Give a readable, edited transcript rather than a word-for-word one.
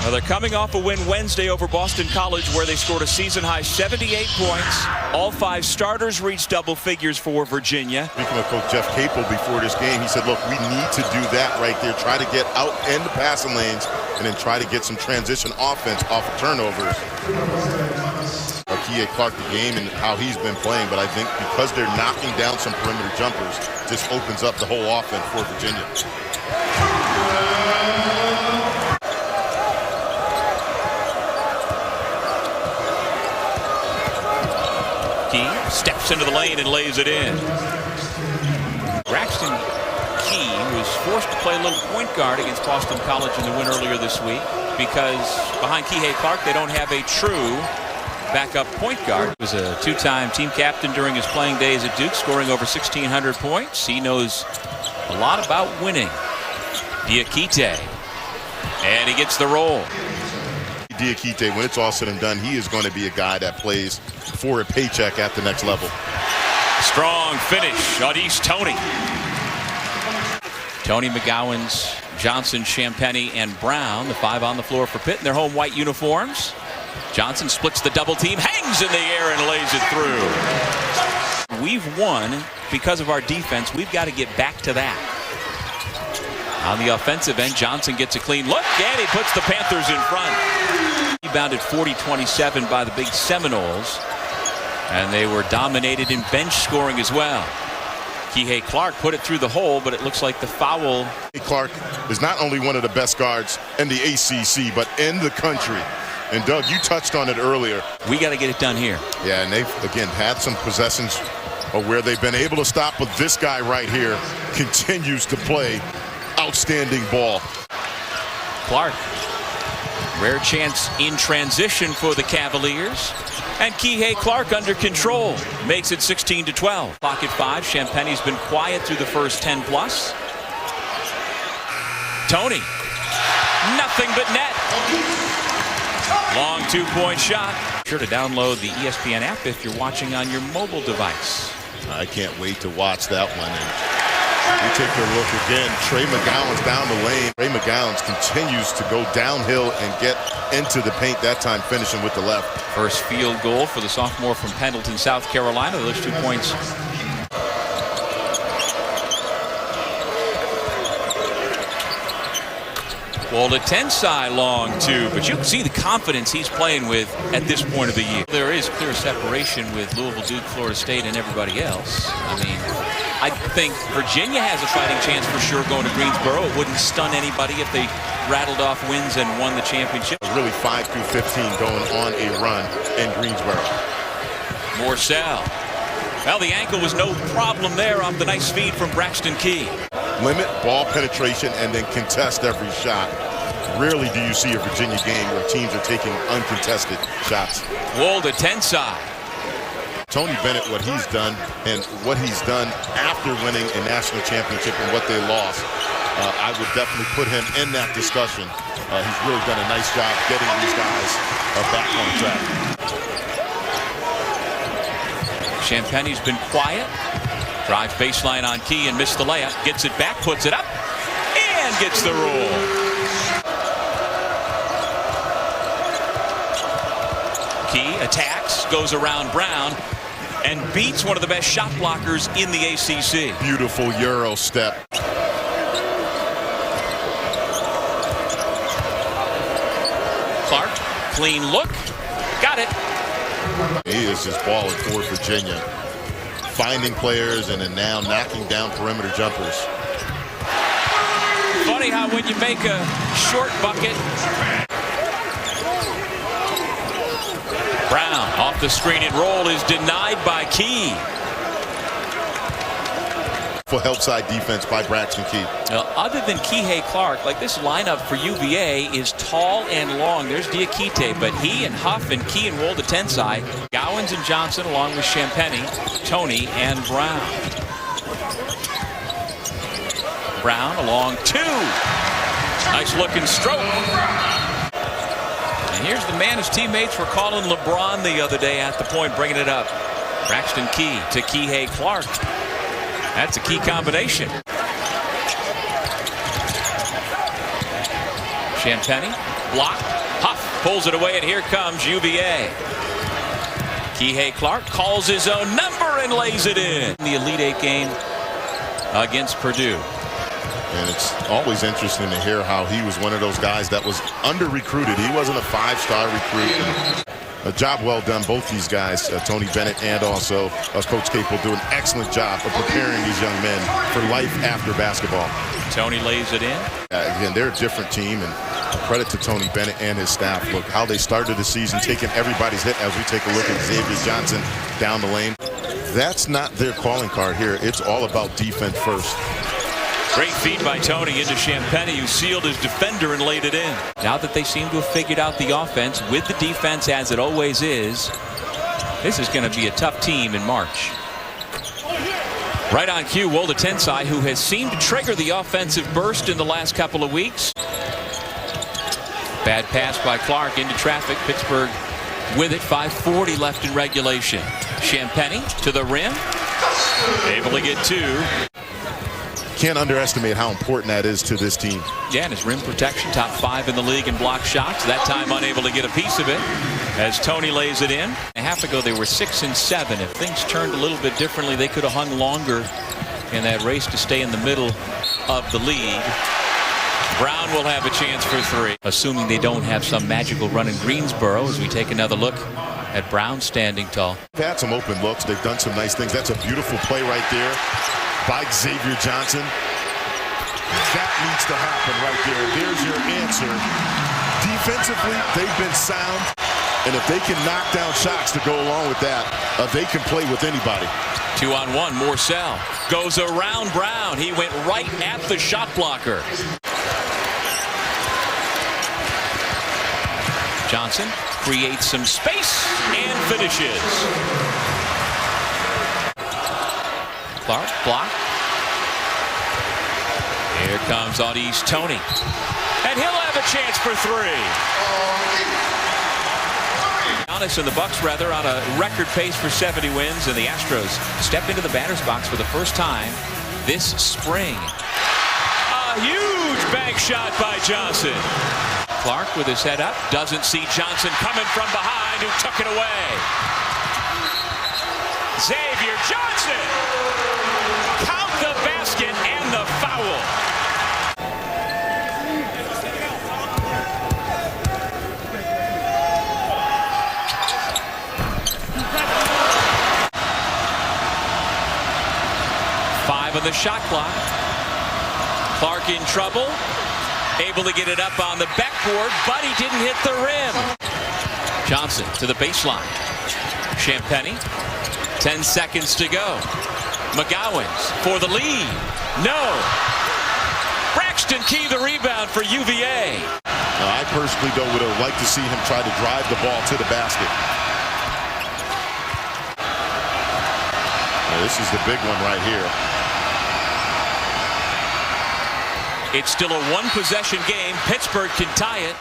Well, they're coming off a win Wednesday over Boston College where they scored a season-high 78 points. All 5 starters reached double figures for Virginia. Speaking with Coach Jeff Capel before this game, he said, look, we need to do that right there. Try to get out in the passing lanes and then try to get some transition offense off of turnovers. Kihei Clark, the game and how he's been playing, but I think because they're knocking down some perimeter jumpers, just opens up the whole offense for Virginia. Key steps into the lane and lays it in. Braxton Key was forced to play a little point guard against Boston College in the win earlier this week because behind Kihei Clark they don't have a true backup point guard. He was a 2-time team captain during his playing days at Duke, scoring over 1,600 points. He knows a lot about winning. Diakite, and he gets the roll. Diakite, when it's all said and done, he is going to be a guy that plays for a paycheck at the next level. Strong finish on East Tony. Tony, McGowan's, Johnson, Champagny, and Brown, the 5 on the floor for Pitt in their home white uniforms. Johnson splits the double team, hangs in the air and lays it through. We've won because of our defense. We've got to get back to that. On the offensive end, Johnson gets a clean look and he puts the Panthers in front. Rebounded 40-27 by the big Seminoles, and they were dominated in bench scoring as well. Kihei Clark put it through the hole, but it looks like the foul. Clark is not only one of the best guards in the ACC, but in the country. And Doug, you touched on it earlier. We got to get it done here. Yeah, and they've, again, had some possessions where they've been able to stop, but this guy right here continues to play outstanding ball. Clark, rare chance in transition for the Cavaliers. And Kihei Clark under control, makes it 16-12. Pocket 5, Champagny's been quiet through the first 10+. Tony, nothing but net. Long 2-point shot. Be sure to download the ESPN app if you're watching on your mobile device. I can't wait to watch that one. And we take a look again. Trey McGowan's down the lane. Trey McGowan's continues to go downhill and get into the paint, that time finishing with the left. First field goal for the sophomore from Pendleton, South Carolina. Those 2 points. Woldetensae long 2, but you can see the confidence he's playing with at this point of the year. There is clear separation with Louisville, Duke, Florida State, and everybody else. I mean, I think Virginia has a fighting chance for sure going to Greensboro. It wouldn't stun anybody if they rattled off wins and won the championship. Really 5-15 going on a run in Greensboro. Morcell. Well, the ankle was no problem there off the nice feed from Braxton Key. Limit ball penetration and then contest every shot. Rarely do you see a Virginia game where teams are taking uncontested shots. Woldetensae. Tony Bennett, what he's done and what he's done after winning a national championship and what they lost, I would definitely put him in that discussion. He's really done a nice job getting these guys back on track. Champagny's been quiet. Drive baseline on Key and missed the layup. Gets it back, puts it up, and gets the roll. Key attacks, goes around Brown, and beats one of the best shot blockers in the ACC. Beautiful Euro step. Clark, clean look, got it. He is just balling for Virginia. Finding players and then now knocking down perimeter jumpers. Funny how when you make a short bucket. Brown off the screen and roll is denied by Key. For help side defense by Braxton Key. Now, other than Kihei Clark, like this lineup for UVA is tall and long. There's Diakite, but he and Huff and Key and Woldetensae, Gowans and Johnson along with Champagny, Tony, and Brown. Brown along 2. Nice looking stroke. And here's the man his teammates were calling LeBron the other day at the point, bringing it up. Braxton Key to Kihei Clark. That's a key combination. Champagny blocked. Huff pulls it away, and here comes UVA. Kihei Clark calls his own number and lays it in. The Elite Eight game against Purdue. And it's always interesting to hear how he was one of those guys that was under-recruited. He wasn't a five-star recruit. A job well done, both these guys, Tony Bennett and also Coach Capel, do an excellent job of preparing these young men for life after basketball. Tony lays it in. Again, they're a different team, and credit to Tony Bennett and his staff. Look how they started the season, taking everybody's hit as we take a look at Xavier Johnson down the lane. That's not their calling card here. It's all about defense first. Great feed by Tony into Champagny, who sealed his defender and laid it in. Now that they seem to have figured out the offense with the defense, as it always is, this is going to be a tough team in March. Right on cue, Woldetensae, who has seemed to trigger the offensive burst in the last couple of weeks. Bad pass by Clark into traffic. Pittsburgh with it. 5:40 left in regulation. Champagny to the rim. Able to get two. Can't underestimate how important that is to this team. Yeah, and his rim protection, top 5 in the league in block shots. That time unable to get a piece of it as Tony lays it in. A half ago they were 6 and 7. If things turned a little bit differently, they could have hung longer in that race to stay in the middle of the league. Brown will have a chance for 3, assuming they don't have some magical run in Greensboro, as we take another look at Brown standing tall. They've had some open looks. They've done some nice things. That's a beautiful play right there by Xavier Johnson. That needs to happen right there. There's your answer. Defensively, they've been sound, and if they can knock down shots to go along with that, they can play with anybody. 2-on-1, Morcell goes around Brown. He went right at the shot blocker. Johnson creates some space and finishes. Clark blocked. Here comes on East Tony, and he'll have a chance for 3. Giannis and the Bucks rather on a record pace for 70 wins, and the Astros step into the batter's box for the first time this spring. A huge bank shot by Johnson. Clark with his head up, doesn't see Johnson coming from behind, who took it away. Xavier Johnson! Count the basket and the foul. Five on the shot clock. Clark in trouble. Able to get it up on the backboard, but he didn't hit the rim. Johnson to the baseline. Champagny. 10 seconds to go. McGowan's for the lead. No. Braxton Key the rebound for UVA. I personally, though, would have liked to see him try to drive the ball to the basket. Now, this is the big one right here. It's still a 1-possession game. Pittsburgh can tie it.